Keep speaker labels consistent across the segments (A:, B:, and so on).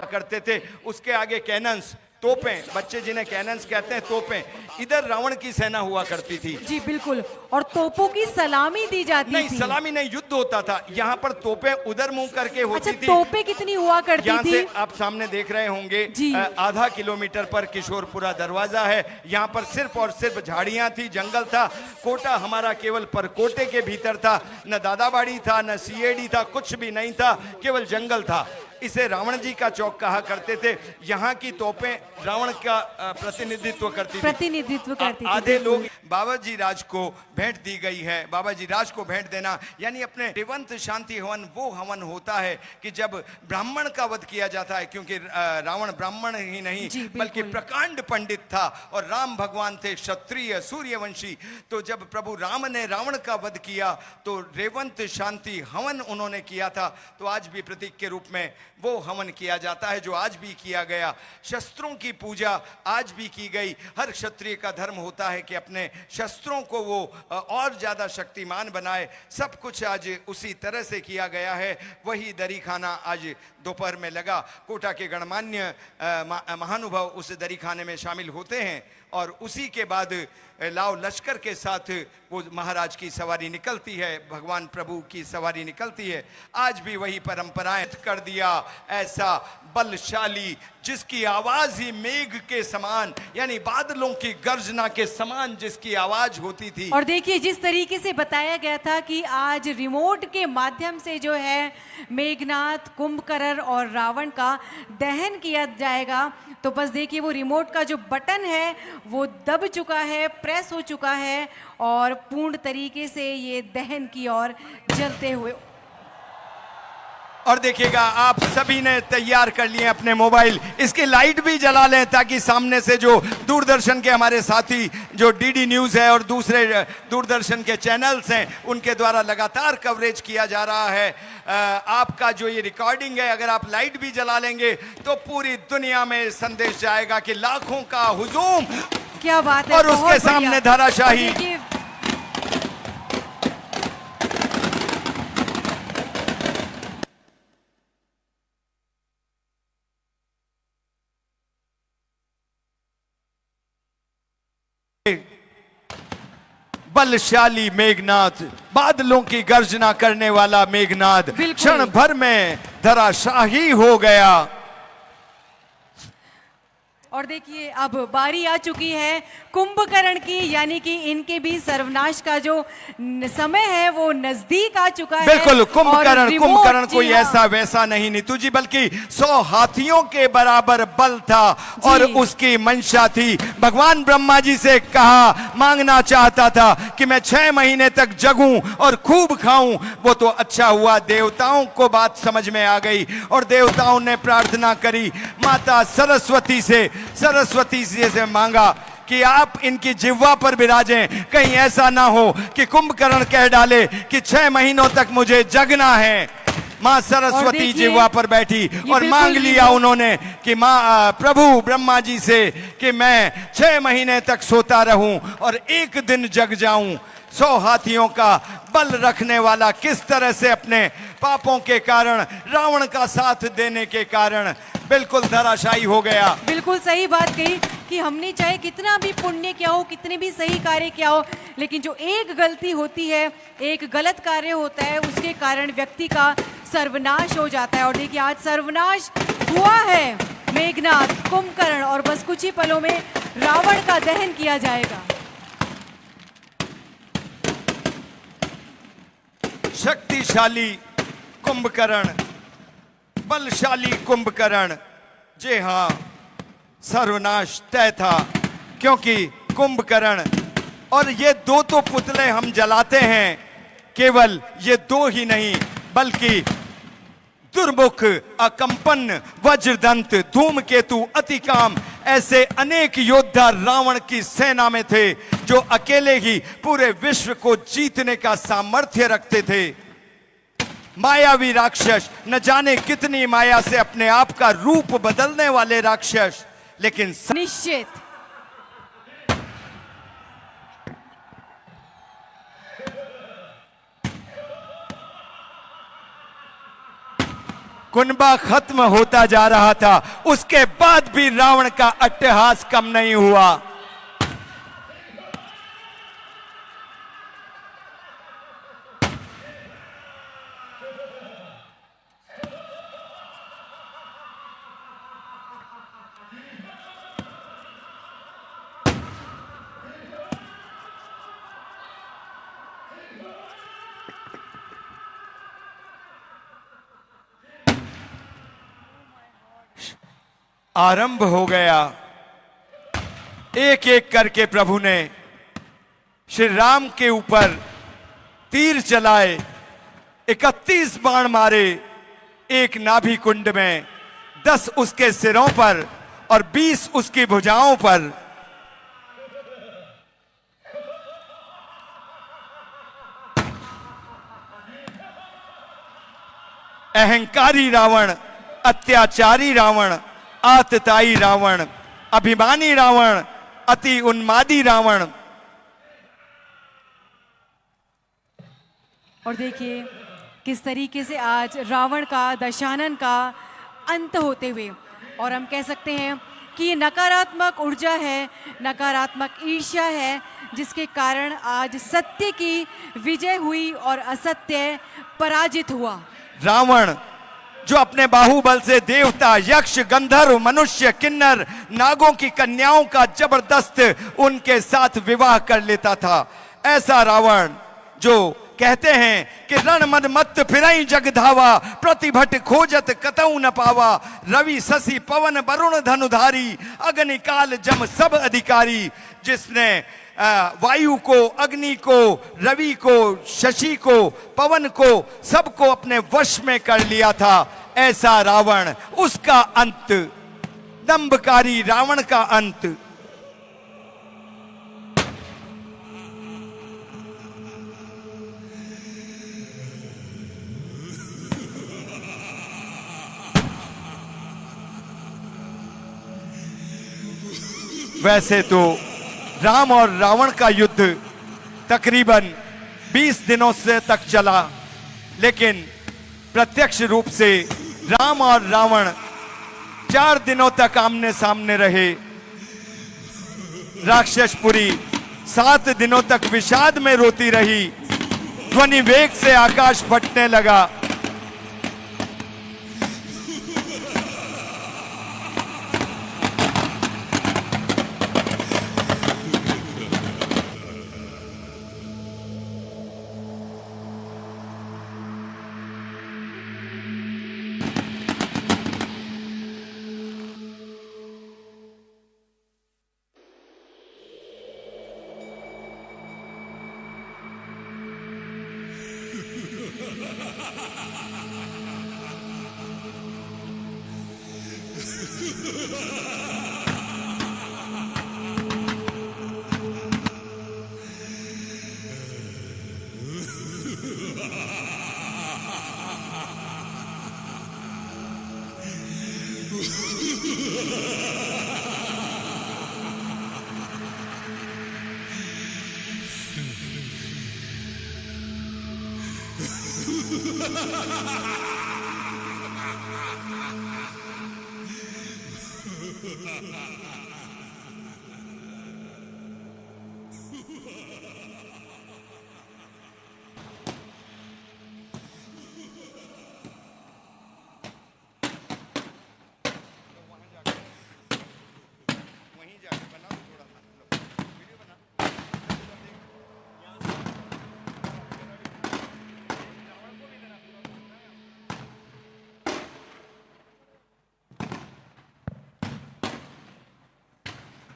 A: करते थे, उसके आगे कैनन्स, तोपें, बच्चे जिन्हें कैनन्स कहते हैं, तोपें, इधर रावण की सेना हुआ करती थी।
B: जी बिल्कुल, और तोपों की सलामी दी जाती
A: नहीं,
B: थी।
A: सलामी नहीं, युद्ध होता था। यहाँ पर तोपें उधर मुंह करके होती
B: अच्छा,
A: थी।
B: तोपें कितनी हुआ करती
A: यहाँ
B: थी?
A: से आप सामने देख रहे होंगे,
B: जी।
A: आधा किलोमीटर पर किशोरपुरा दरवाजा है। यहाँ पर सिर्फ और सिर्फ झाड़ियां थी, जंगल था। कोटा हमारा केवल परकोटे के भीतर था, न दादाबाड़ी था, न सीएडी था, कुछ भी नहीं था, केवल जंगल था। इसे रावण जी का चौक कहा करते थे। यहाँ की तोपें रावण का प्रतिनिधित्व करती थी। आधे लोग बाबाजी राज को भेंट दी गई है। बाबाजी राज को भेंट देना यानी अपने रेवंत शांति हवन, वो हवन होता है कि जब ब्राह्मण का वध किया जाता है, क्योंकि रावण ब्राह्मण ही नहीं बल्कि प्रकांड पंडित था और राम भगवान थे क्षत्रिय सूर्यवंशी। तो जब प्रभु राम ने रावण का वध किया तो रेवंत शांति हवन उन्होंने किया था। तो आज भी प्रतीक के रूप में वो हवन किया जाता है, जो आज भी किया गया। शस्त्रों की पूजा आज भी की गई। हर क्षत्रिय का धर्म होता है कि अपने शस्त्रों को वो और ज़्यादा शक्तिमान बनाए। सब कुछ आज उसी तरह से किया गया है। वही दरी खाना आज दोपहर में लगा। कोटा के गणमान्य महानुभाव उस दरी खाने में शामिल होते हैं और उसी के बाद लाव लश्कर के साथ वो महाराज की सवारी निकलती है, भगवान प्रभु की सवारी निकलती है। आज भी वही परंपराएं कर दिया ऐसा बलशाली, जिसकी आवाज ही मेघ के समान यानी बादलों की गर्जना के समान जिसकी आवाज होती थी।
B: और देखिए जिस तरीके से बताया गया था कि आज रिमोट के माध्यम से जो है मेघनाथ, कुंभकर्ण और रावण का दहन किया जाएगा, तो बस देखिए वो रिमोट का जो बटन है वो दब चुका है, प्रेस हो चुका है और पूर्ण तरीके से ये दहन की ओर जलते हुए।
A: और देखिएगा आप सभी ने तैयार कर लिए अपने मोबाइल, इसकी लाइट भी जला लें ताकि सामने से जो दूरदर्शन के हमारे साथी जो डीडी न्यूज़ है और दूसरे दूरदर्शन के चैनल्स हैं उनके द्वारा लगातार कवरेज किया जा रहा है। आपका जो ये रिकॉर्डिंग है, अगर आप लाइट भी जला लेंगे तो पूरी दुनिया में संदेश जाएगा कि लाखों का हुजूम।
B: क्या बात है।
A: और उसके सामने धराशाही। बलशाली मेघनाथ, बादलों की गर्जना करने वाला मेघनाथ क्षण भर में धराशाही हो गया।
B: और देखिए अब बारी आ चुकी है कुंभकर्ण की, यानी कि इनके भी सर्वनाश का जो समय है वो नजदीक आ चुका है।
A: बिल्कुल, कुंभकर्ण कोई ऐसा वैसा नहीं नीतू जी, बल्कि 100 हाथियों के बराबर बल था और उसकी मंशा थी। भगवान ब्रह्मा जी से कहा, मांगना चाहता था कि मैं 6 महीने तक जगूं और खूब खाऊं। वो तो अच्छा हुआ, देवताओं को बात समझ में आ गई और देवताओं ने प्रार्थना करी माता सरस्वती से मांगा कि आप इनकी जिह्वा पर विराजें। कहीं ऐसा ना हो कि कुंभकर्ण कह डाले कि 6 महीनों तक मुझे जगना है। माँ सरस्वती जिह्वा पर बैठी और मांग लिया उन्होंने कि माँ प्रभु ब्रह्मा जी से कि मैं 6 महीने तक सोता रहूं और एक दिन जग जाऊं। 100 हाथियों का बल रखने वाला किस तरह से अपने पापों के कारण, रावण का साथ देने के कारण बिल्कुल धराशायी हो गया।
B: बिल्कुल सही बात कही कि हमने चाहे कितना भी पुण्य किया हो, कितने भी सही कार्य किया हो, लेकिन जो एक गलती होती है, एक गलत कार्य होता है, उसके कारण व्यक्ति का सर्वनाश हो जाता है। और देखिए आज सर्वनाश हुआ है मेघनाथ, कुंभकर्ण और बस कुछ ही पलों में रावण का दहन किया जाएगा।
A: शक्तिशाली कुंभकर्ण, बलशाली कुंभकर्ण, जी हाँ सर्वनाश तय था, क्योंकि कुंभकर्ण और ये 2 तो पुतले हम जलाते हैं, केवल ये 2 ही नहीं बल्कि दुर्मुख, अकंपन, वज्रदंत, धूमकेतु, अतिकाम, ऐसे अनेक योद्धा रावण की सेना में थे जो अकेले ही पूरे विश्व को जीतने का सामर्थ्य रखते थे। मायावी राक्षस, न जाने कितनी माया से अपने आप का रूप बदलने वाले राक्षस, लेकिन
B: निश्चित
A: कुनबा खत्म होता जा रहा था, उसके बाद भी रावण का अट्टहास कम नहीं हुआ। आरंभ हो गया। एक एक करके प्रभु ने श्री राम के ऊपर तीर चलाए, 31 बाण मारे, एक नाभि कुंड में, 10 उसके सिरों पर और 20 उसकी भुजाओं पर। अहंकारी रावण, अत्याचारी रावण, आतताई रावण, अभिमानी रावण, अति उन्मादी रावण।
B: और देखिए किस तरीके से आज रावण का दशानन का अंत होते हुए, और हम कह सकते हैं कि ये नकारात्मक ऊर्जा है, नकारात्मक ईर्ष्या है, जिसके कारण आज सत्य की विजय हुई और असत्य पराजित हुआ।
A: रावण जो अपने बाहुबल से देवता, यक्ष, गंधर्व, मनुष्य, किन्नर, नागों की कन्याओं का जबरदस्त उनके साथ विवाह कर लेता था, ऐसा रावण जो कहते हैं कि रण मद मत फिरई जग धावा, प्रतिभट खोजत कतऊ न पावा, रवि शशि पवन वरुण धनुधारी, अग्नि काल जम सब अधिकारी, जिसने वायु को, अग्नि को, रवि को, शशि को, पवन को, सबको अपने वश में कर लिया था, ऐसा रावण, उसका अंत, दंभकारी रावण का अंत। वैसे तो राम और रावण का युद्ध तकरीबन 20 दिनों से तक चला, लेकिन प्रत्यक्ष रूप से राम और रावण 4 दिनों तक आमने सामने रहे। राक्षसपुरी 7 दिनों तक विषाद में रोती रही। ध्वनि वेग से आकाश फटने लगा।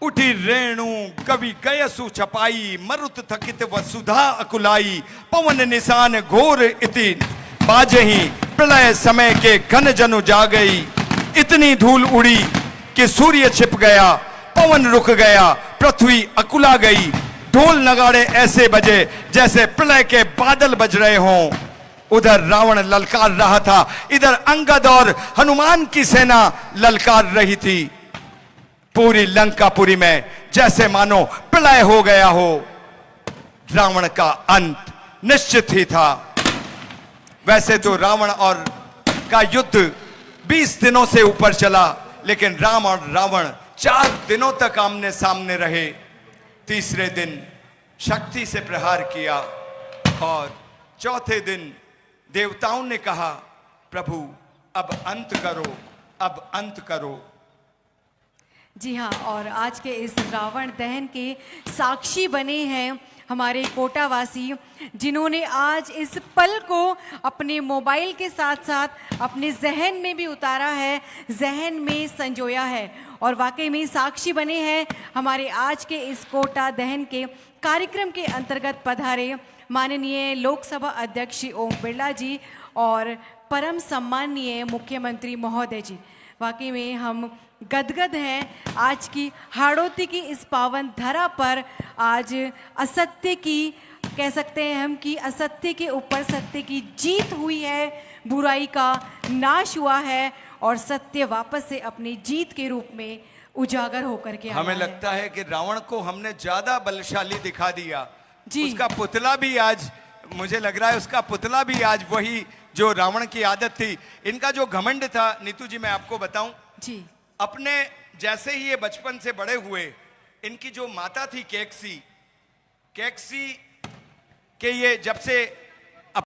A: उठी रेणु कवि गयसु छपाई, मरुत थकित वसुधा अकुलाई, पवन निशान घोर इति बाजही, प्रलय समय के घन जनु जा गई। इतनी धूल उड़ी कि सूर्य छिप गया, पवन रुक गया, पृथ्वी अकुला गई। ढोल नगाड़े ऐसे बजे जैसे प्रलय के बादल बज रहे हों। उधर रावण ललकार रहा था, इधर अंगद और हनुमान की सेना ललकार रही थी। पूरी लंकापुरी में जैसे मानो प्रलय हो गया हो। रावण का अंत निश्चित ही था। वैसे तो रावण और का युद्ध 20 दिनों से ऊपर चला, लेकिन राम और रावण 4 दिनों तक आमने सामने रहे। तीसरे दिन शक्ति से प्रहार किया और चौथे दिन देवताओं ने कहा, प्रभु अब अंत करो, अब अंत करो।
B: जी हाँ, और आज के इस रावण दहन के साक्षी बने हैं हमारे कोटावासी, जिन्होंने आज इस पल को अपने मोबाइल के साथ साथ अपने जहन में भी उतारा है, जहन में संजोया है, और वाकई में साक्षी बने हैं हमारे आज के इस कोटा दहन के कार्यक्रम के अंतर्गत पधारे माननीय लोकसभा अध्यक्ष श्री ओम बिरला जी और परम सम्माननीय मुख्यमंत्री महोदय जी। वाकई में हम गदगद हैं आज की हाड़ौती की इस पावन धरा पर। आज असत्य की, कह सकते हैं हम, कि असत्य के ऊपर सत्य की जीत हुई है, बुराई का नाश हुआ है और सत्य वापस से अपनी जीत के रूप में उजागर होकर के आया
A: हमें
B: है।
A: लगता है कि रावण को हमने ज्यादा बलशाली दिखा दिया
B: जी।
A: उसका पुतला भी आज, मुझे लग रहा है उसका पुतला भी आज वही जो रावण की आदत थी। इनका जो घमंड था, नीतू जी मैं आपको बताऊं,
B: जी
A: अपने जैसे ही ये बचपन से बड़े हुए, इनकी जो माता थी केकसी के ये जब से